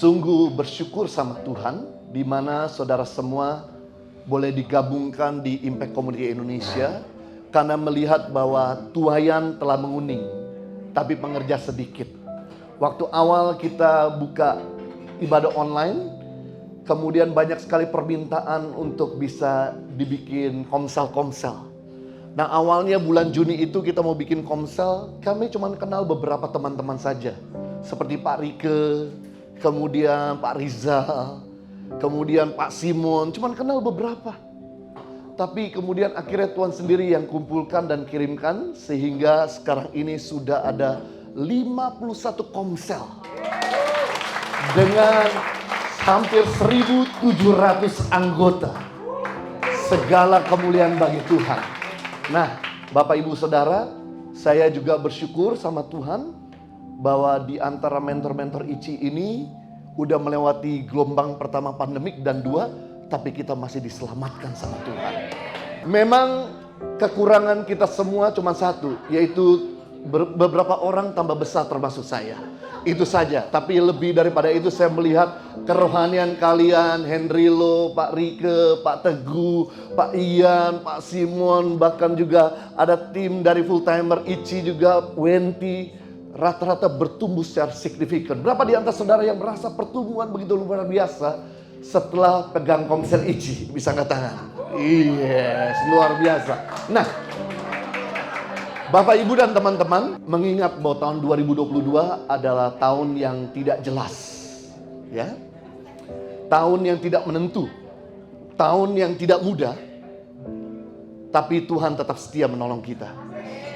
Sungguh bersyukur sama Tuhan, di mana saudara semua boleh digabungkan di Impact Community Indonesia, karena melihat bahwa tuayan telah menguning, tapi pengerja sedikit. Waktu awal kita buka ibadah online, kemudian banyak sekali permintaan untuk bisa dibikin komsel-komsel. Nah, awalnya bulan Juni itu kita mau bikin komsel, kami cuma kenal beberapa teman-teman saja. Seperti Pak Rike, kemudian Pak Rizal, kemudian Pak Simon, cuma kenal beberapa. Tapi kemudian akhirnya Tuhan sendiri yang kumpulkan dan kirimkan, sehingga sekarang ini sudah ada 51 komsel. Dengan hampir 1.700 anggota. Segala kemuliaan bagi Tuhan. Nah, Bapak Ibu Saudara, saya juga bersyukur sama Tuhan bahwa di antara mentor-mentor ICI ini udah melewati gelombang pertama pandemik dan 2, tapi kita masih diselamatkan sama Tuhan. Memang kekurangan kita semua cuma satu, yaitu beberapa orang tambah besar termasuk saya. Itu saja, tapi lebih daripada itu saya melihat kerohanian kalian, Henry Lo, Pak Rike, Pak Teguh, Pak Ian, Pak Simon, bahkan juga ada tim dari full timer ICI juga, Wenti, rata-rata bertumbuh secara signifikan. Berapa di antara saudara yang merasa pertumbuhan begitu luar biasa setelah pegang komsel ICI? Bisa angkat tangan? Yes, luar biasa. Nah, Bapak, Ibu, dan teman-teman, mengingat bahwa tahun 2022 adalah tahun yang tidak jelas, ya, tahun yang tidak menentu, tahun yang tidak mudah, tapi Tuhan tetap setia menolong kita.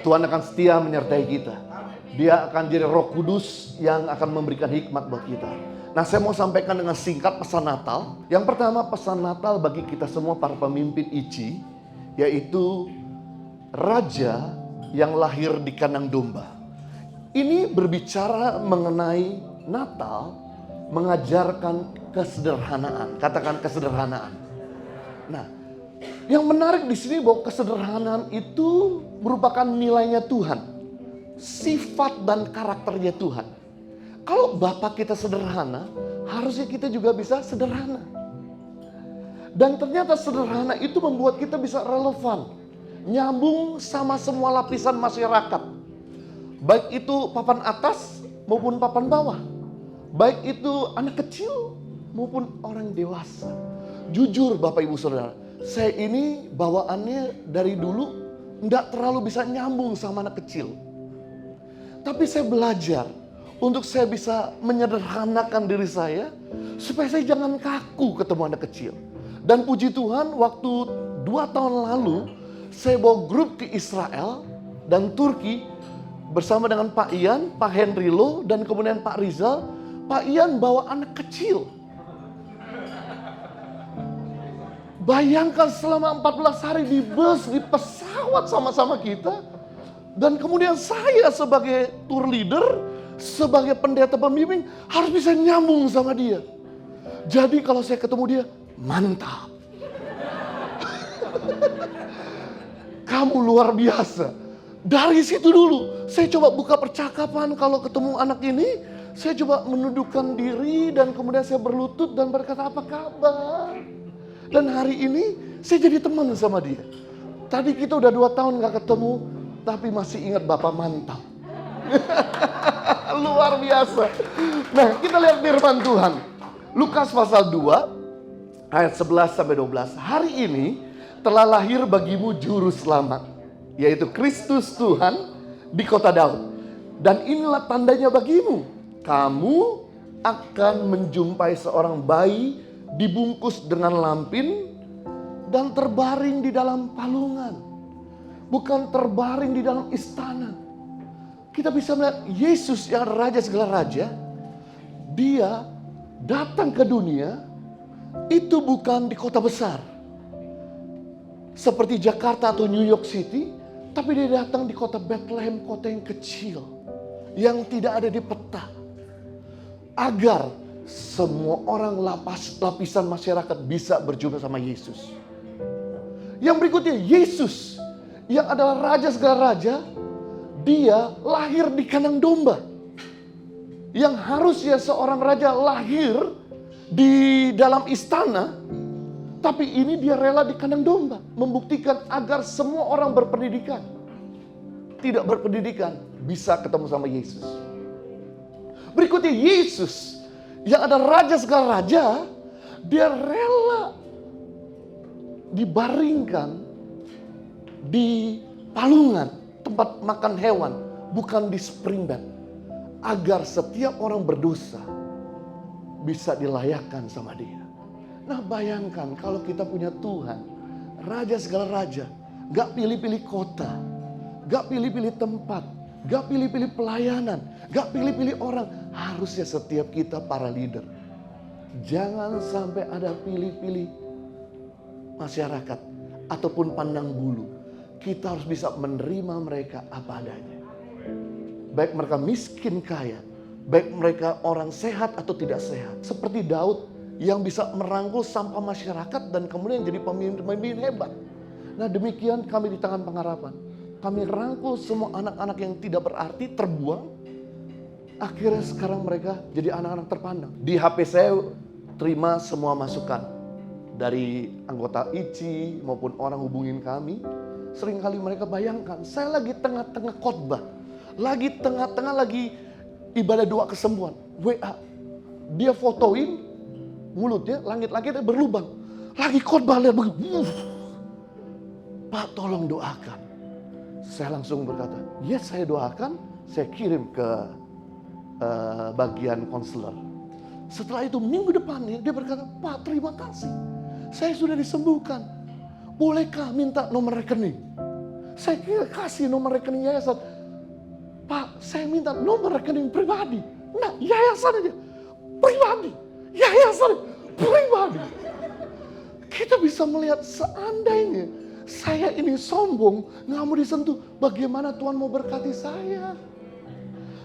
Tuhan akan setia menyertai kita. Dia akan jadi Roh Kudus yang akan memberikan hikmat buat kita. Nah, saya mau sampaikan dengan singkat pesan Natal. Yang pertama, pesan Natal bagi kita semua para pemimpin ICI, yaitu Raja yang lahir di kandang domba. Ini berbicara mengenai Natal, mengajarkan kesederhanaan. Katakan kesederhanaan. Nah, yang menarik di sini bahwa kesederhanaan itu merupakan nilainya Tuhan, sifat dan karakternya Tuhan. Kalau Bapak kita sederhana, harusnya kita juga bisa sederhana. Dan ternyata sederhana itu membuat kita bisa relevan, nyambung sama semua lapisan masyarakat. Baik itu papan atas maupun papan bawah. Baik itu anak kecil maupun orang dewasa. Jujur Bapak Ibu Saudara, saya ini bawaannya dari dulu enggak terlalu bisa nyambung sama anak kecil. Tapi saya belajar untuk saya bisa menyederhanakan diri saya supaya saya jangan kaku ketemu anak kecil. Dan puji Tuhan, waktu 2 tahun lalu saya bawa grup ke Israel dan Turki bersama dengan Pak Ian, Pak Henry Lo, dan kemudian Pak Rizal. Pak Ian bawa anak kecil. Bayangkan selama 14 hari di bus, di pesawat sama-sama kita. Dan kemudian saya sebagai tour leader, sebagai pendeta pembimbing harus bisa nyambung sama dia. Jadi kalau saya ketemu dia, mantap. Kamu luar biasa. Dari situ dulu saya coba buka percakapan. Kalau ketemu anak ini, saya coba menundukkan diri dan kemudian saya berlutut dan berkata, apa kabar? Dan hari ini saya jadi teman sama dia. Tadi kita udah 2 tahun gak ketemu, tapi masih ingat Bapak mantap. Luar biasa. Nah, kita lihat firman Tuhan. Lukas pasal 2 ayat 11 sampai 12. Hari ini telah lahir bagimu juru selamat, yaitu Kristus Tuhan di kota Daud. Dan inilah tandanya bagimu, kamu akan menjumpai seorang bayi dibungkus dengan lampin dan terbaring di dalam palungan. Bukan terbaring di dalam istana. Kita bisa melihat Yesus yang raja segala raja, dia datang ke dunia itu bukan di kota besar seperti Jakarta atau New York City, tapi dia datang di kota Bethlehem, kota yang kecil, yang tidak ada di peta. Agar semua orang lapisan masyarakat bisa berjumpa sama Yesus. Yang berikutnya, Yesus yang adalah raja segala raja, dia lahir di kandang domba. Yang harusnya seorang raja lahir di dalam istana, tapi ini dia rela di kandang domba. Membuktikan agar semua orang berpendidikan, tidak berpendidikan, bisa ketemu sama Yesus. Berikutnya Yesus, yang ada raja segala raja, dia rela dibaringkan di palungan, tempat makan hewan, bukan di spring bed. Agar setiap orang berdosa bisa dilayakkan sama dia. Nah bayangkan kalau kita punya Tuhan, raja segala raja, gak pilih-pilih kota, gak pilih-pilih tempat, gak pilih-pilih pelayanan, gak pilih-pilih orang. Harusnya setiap kita para leader, jangan sampai ada pilih-pilih masyarakat ataupun pandang bulu. Kita harus bisa menerima mereka apa adanya. Baik mereka miskin kaya, baik mereka orang sehat atau tidak sehat. Seperti Daud yang bisa merangkul sampah masyarakat dan kemudian jadi pemimpin hebat. Nah demikian kami di Tangan Pengharapan. Kami rangkul semua anak-anak yang tidak berarti, terbuang. Akhirnya sekarang mereka jadi anak-anak terpandang. Di HP saya terima semua masukan dari anggota ICI maupun orang hubungin kami. Seringkali mereka bayangkan, saya lagi tengah-tengah khotbah, lagi tengah-tengah lagi ibadah doa kesembuhan. WA, dia fotoin mulutnya, langit-langitnya berlubang. Lagi khotbah, lihat begitu. Pak tolong doakan. Saya langsung berkata, yes saya doakan, saya kirim ke bagian konselor. Setelah itu minggu depannya dia berkata, Pak terima kasih, saya sudah disembuhkan. Bolehkah minta nomor rekening? Saya kasih nomor rekening yayasan. Pak saya minta nomor rekening pribadi. Nah yayasan aja, pribadi. Yayasan pribadi. Kita bisa melihat seandainya saya ini sombong, gak mau disentuh, bagaimana Tuhan mau berkati saya?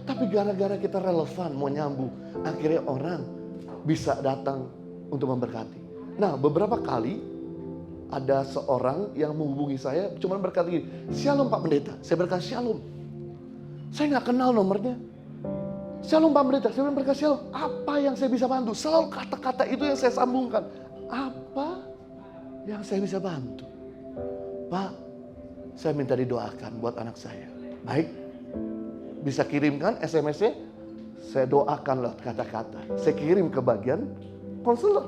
Tapi gara-gara kita relevan mau nyambung, akhirnya orang bisa datang untuk memberkati. Nah beberapa kali ada seorang yang menghubungi saya cuma berkata gini, Shalom Pak Pendeta. Saya berkata Shalom. Saya gak kenal nomornya. Shalom Pak Pendeta. Saya berkata Shalom. Apa yang saya bisa bantu? Selalu kata-kata itu yang saya sambungkan. Apa yang saya bisa bantu? Pak, saya minta didoakan buat anak saya. Baik. Bisa kirimkan SMS-nya, saya doakan lewat kata-kata. Saya kirim ke bagian konselor.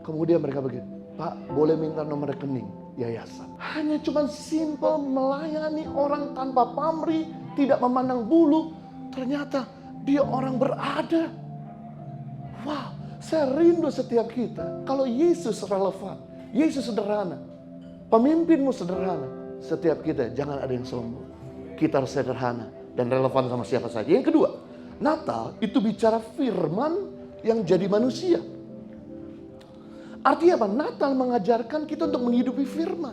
Kemudian mereka begini, Pak boleh minta nomor rekening yayasan. Hanya cuma simple melayani orang tanpa pamrih, tidak memandang bulu. Ternyata dia orang berada. Wow, saya rindu setiap kita. Kalau Yesus relevan, Yesus sederhana, pemimpinmu sederhana. Setiap kita jangan ada yang sombong. Kita harus sederhana dan relevan sama siapa saja. Yang kedua, Natal itu bicara firman yang jadi manusia. Artinya apa? Natal mengajarkan kita untuk menghidupi firman.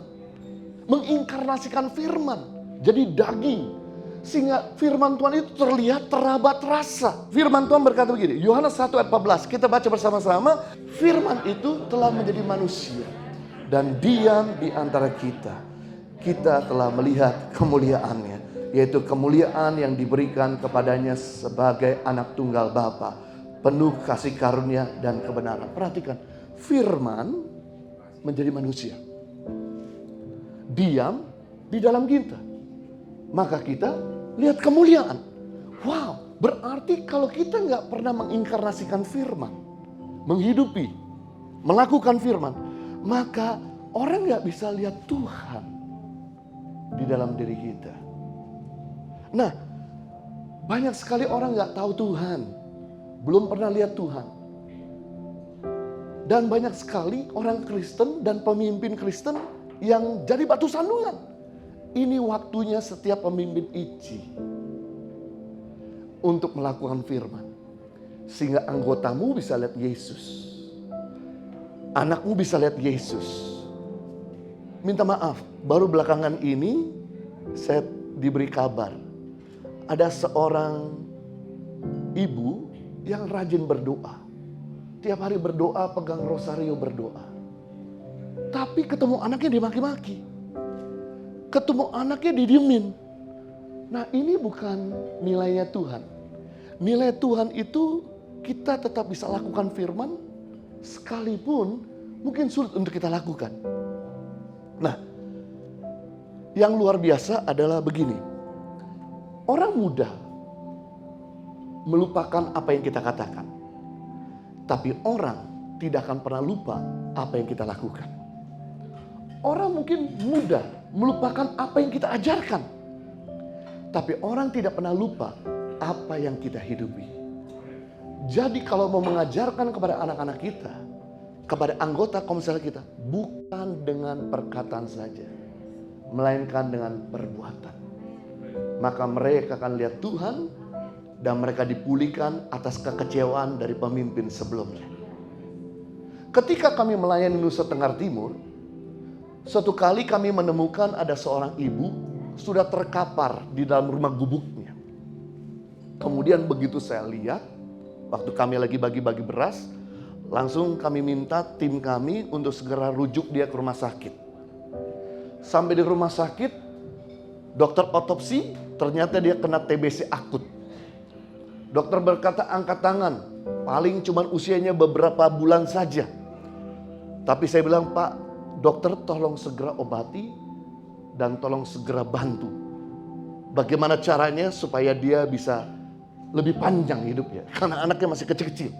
Menginkarnasikan firman. Jadi daging. Sehingga firman Tuhan itu terlihat, teraba, terasa. Firman Tuhan berkata begini, Yohanes 1 ayat 14. Kita baca bersama-sama. Firman itu telah menjadi manusia dan diam di antara kita. Kita telah melihat kemuliaannya, yaitu kemuliaan yang diberikan kepadanya sebagai anak tunggal Bapa, penuh kasih karunia dan kebenaran. Perhatikan, firman menjadi manusia, diam di dalam kita, maka kita lihat kemuliaan. Wow, berarti kalau kita nggak pernah menginkarnasikan firman, menghidupi, melakukan firman, maka orang nggak bisa lihat Tuhan di dalam diri kita. Nah, banyak sekali orang gak tahu Tuhan, belum pernah lihat Tuhan. Dan banyak sekali orang Kristen dan pemimpin Kristen yang jadi batu sandungan. Ini waktunya setiap pemimpin ICI untuk melakukan firman. Sehingga anggotamu bisa lihat Yesus. Anakmu bisa lihat Yesus. Minta maaf, baru belakangan ini saya diberi kabar. Ada seorang ibu yang rajin berdoa. Tiap hari berdoa, pegang rosario berdoa. Tapi ketemu anaknya dimaki-maki. Ketemu anaknya didiemin. Nah ini bukan nilainya Tuhan. nilai Tuhan itu kita tetap bisa lakukan firman sekalipun mungkin sulit untuk kita lakukan. Nah, yang luar biasa adalah begini. Orang mudah melupakan apa yang kita katakan. Tapi orang tidak akan pernah lupa apa yang kita lakukan. Orang mungkin mudah melupakan apa yang kita ajarkan. Tapi orang tidak pernah lupa apa yang kita hidupi. Jadi kalau mau mengajarkan kepada anak-anak kita, kepada anggota komsel kita, bukan dengan perkataan saja, melainkan dengan perbuatan. Maka mereka akan lihat Tuhan dan mereka dipulihkan atas kekecewaan dari pemimpin sebelumnya. Ketika kami melayani Nusa Tenggara Timur, suatu kali kami menemukan ada seorang ibu sudah terkapar di dalam rumah gubuknya. Kemudian begitu saya lihat, waktu kami lagi bagi-bagi beras, langsung kami minta tim kami untuk segera rujuk dia ke rumah sakit. Sampai di rumah sakit, dokter otopsi, ternyata dia kena TBC akut. Dokter berkata angkat tangan, paling cuma usianya beberapa bulan saja. Tapi saya bilang, Pak, dokter tolong segera obati dan tolong segera bantu. Bagaimana caranya supaya dia bisa lebih panjang hidupnya, karena anaknya masih kecil-kecil.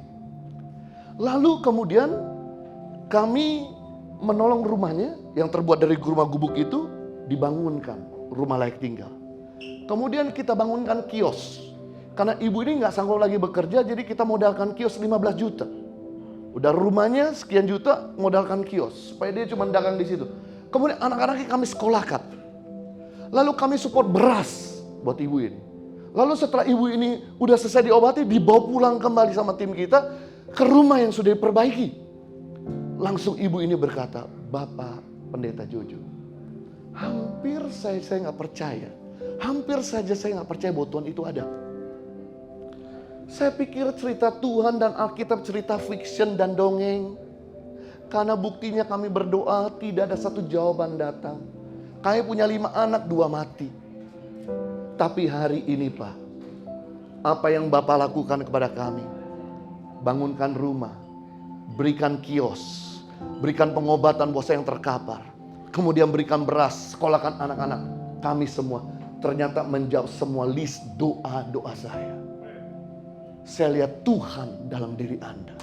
Lalu kemudian kami menolong rumahnya yang terbuat dari rumah gubuk itu, dibangunkan rumah layak tinggal. Kemudian kita bangunkan kios. Karena ibu ini gak sanggup lagi bekerja, jadi kita modalkan kios 15 juta. Udah rumahnya sekian juta, modalkan kios supaya dia cuma dagang di situ. Kemudian anak-anaknya kami sekolahkan. Lalu kami support beras buat ibu ini. Lalu setelah ibu ini udah selesai diobati, dibawa pulang kembali sama tim kita ke rumah yang sudah diperbaiki. Langsung ibu ini berkata, Bapak Pendeta Jojo, hampir saya nggak percaya. Hampir saja saya nggak percaya bahwa Tuhan itu ada. Saya pikir cerita Tuhan dan Alkitab cerita fiction dan dongeng. Karena buktinya kami berdoa tidak ada satu jawaban datang. Kami punya 5 anak, 2 mati. Tapi hari ini Pak, apa yang Bapak lakukan kepada kami? Bangunkan rumah, berikan kios, berikan pengobatan bos yang terkapar. Kemudian berikan beras, sekolahkan anak-anak. Kami semua ternyata menjawab semua list doa-doa saya. Saya lihat Tuhan dalam diri Anda.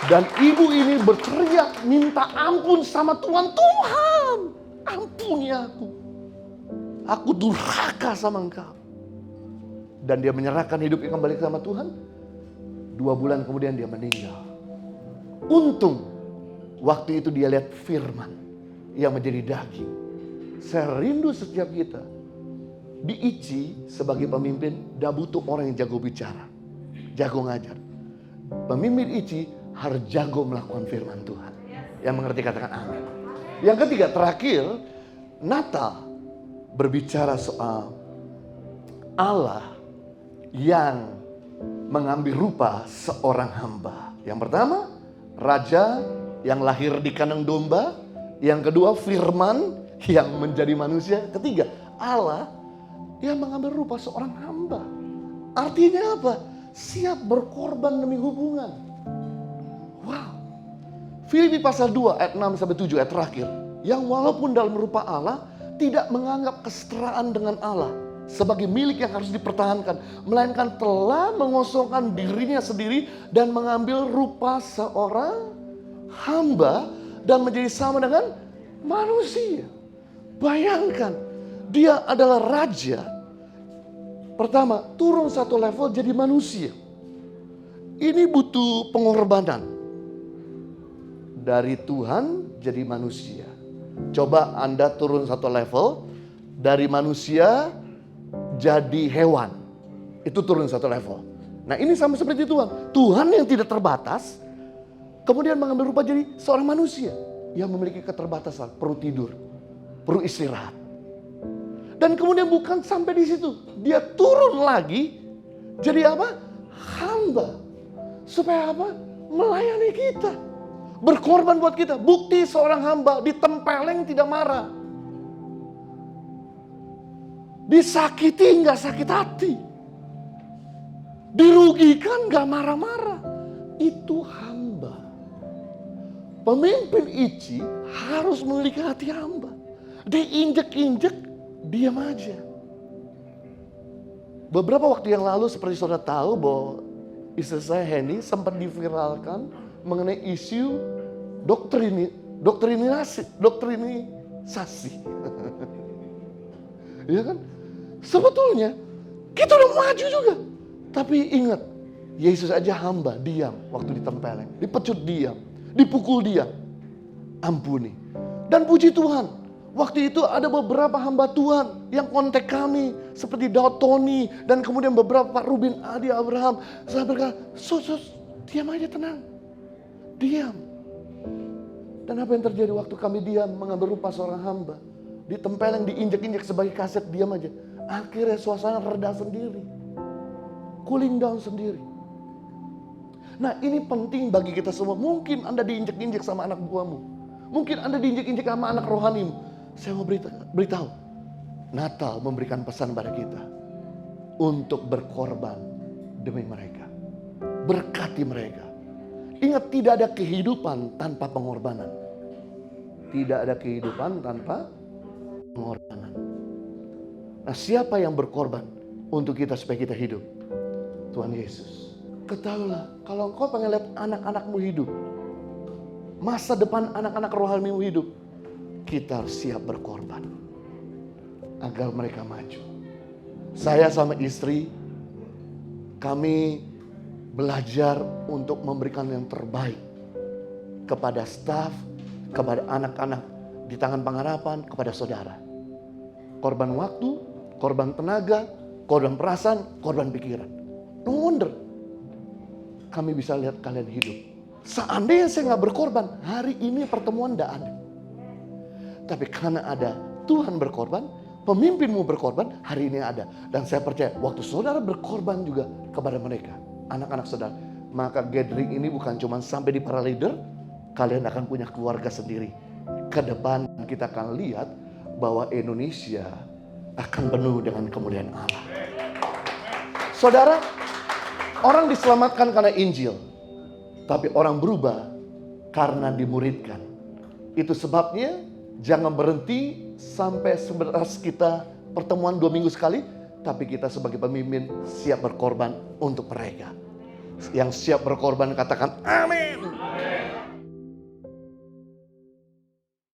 Dan ibu ini berteriak minta ampun sama Tuhan. Tuhan, ampuni aku. Aku durhaka sama Engkau. Dan dia menyerahkan hidupnya kembali sama Tuhan. 2 bulan kemudian dia meninggal. Untung waktu itu dia lihat firman yang menjadi daging. Saya rindu setiap kita di ICI sebagai pemimpin tidak butuh orang yang jago bicara, jago ngajar. Pemimpin ICI harus jago melakukan firman Tuhan. Yang mengerti katakan amin. Yang ketiga, terakhir, Natal berbicara soal Allah yang mengambil rupa seorang hamba. Yang pertama, raja yang lahir di kandang domba. Yang kedua, firman yang menjadi manusia. Ketiga, Allah yang mengambil rupa seorang hamba. Artinya apa? Siap berkorban demi hubungan. Wow. Filipi pasal 2 ayat 6-7 ayat terakhir. Yang walaupun dalam rupa Allah, tidak menganggap kesetaraan dengan Allah sebagai milik yang harus dipertahankan, melainkan telah mengosongkan dirinya sendiri dan mengambil rupa seorang hamba dan menjadi sama dengan manusia. Bayangkan, dia adalah raja. Pertama, turun satu level jadi manusia. Ini butuh pengorbanan. Dari Tuhan jadi manusia. Coba Anda turun satu level, dari manusia jadi hewan. Itu turun satu level. Nah ini sama seperti Tuhan. Tuhan yang tidak terbatas, kemudian mengambil rupa jadi seorang manusia. Yang memiliki keterbatasan, perlu tidur, perlu istirahat. Dan kemudian bukan sampai di situ. Dia turun lagi, jadi apa? Hamba. Supaya apa? Melayani kita. Berkorban buat kita. Bukti seorang hamba ditempeleng tidak marah. Disakiti nggak sakit hati. Dirugikan nggak marah-marah. Itu hamba. Pemimpin Ichi harus memiliki hati hamba. Diinjek-injek, diam aja. Beberapa waktu yang lalu seperti saudara tahu bahwa istri saya Henny sempat diviralkan mengenai isu doktrinisasi. Ya kan? Sebetulnya kita udah maju juga. Tapi ingat, Yesus aja hamba, diam waktu ditempeleng. Dipecut diam, dipukul diam. Ampuni. Dan puji Tuhan, waktu itu ada beberapa hamba Tuhan yang kontak kami. Seperti Daud Tony dan kemudian beberapa Pak Rubin Adi Abraham. Saya berkata, sus, diam aja, tenang. Diam. Dan apa yang terjadi waktu kami diam mengambil rupa seorang hamba. Ditempeleng, diinjek-injek sebagai kaset, diam aja. Akhirnya suasana reda sendiri. Cooling down sendiri. Nah, ini penting bagi kita semua. Mungkin Anda diinjek-injek sama anak buahmu. Mungkin Anda diinjek-injek sama anak rohanimu. Saya mau beritahu. Natal memberikan pesan pada kita. Untuk berkorban demi mereka. Berkati mereka. Ingat, tidak ada kehidupan tanpa pengorbanan. Tidak ada kehidupan tanpa pengorbanan. Nah, siapa yang berkorban untuk kita supaya kita hidup? Tuhan Yesus. Ketahuilah, kalau engkau pengen lihat anak-anakmu hidup, masa depan anak-anak rohanimu hidup, kita harus siap berkorban agar mereka maju. Saya sama istri, kami belajar untuk memberikan yang terbaik kepada staf, kepada anak-anak di tangan pengharapan, kepada saudara. Korban waktu, korban tenaga, korban perasaan, korban pikiran. No wonder kami bisa lihat kalian hidup. Seandainya saya nggak berkorban, hari ini pertemuan tidak ada. Tapi karena ada Tuhan berkorban, pemimpinmu berkorban, hari ini ada. Dan saya percaya waktu saudara berkorban juga kepada mereka, anak-anak saudara, maka gathering ini bukan cuma sampai di para leader, kalian akan punya keluarga sendiri. Ke depan kita akan lihat bahwa Indonesia akan penuh dengan kemuliaan Allah. Saudara, orang diselamatkan karena Injil, tapi orang berubah karena dimuridkan. Itu sebabnya jangan berhenti sampai sebatas kita pertemuan 2 minggu sekali, tapi kita sebagai pemimpin siap berkorban untuk mereka. Yang siap berkorban katakan amin.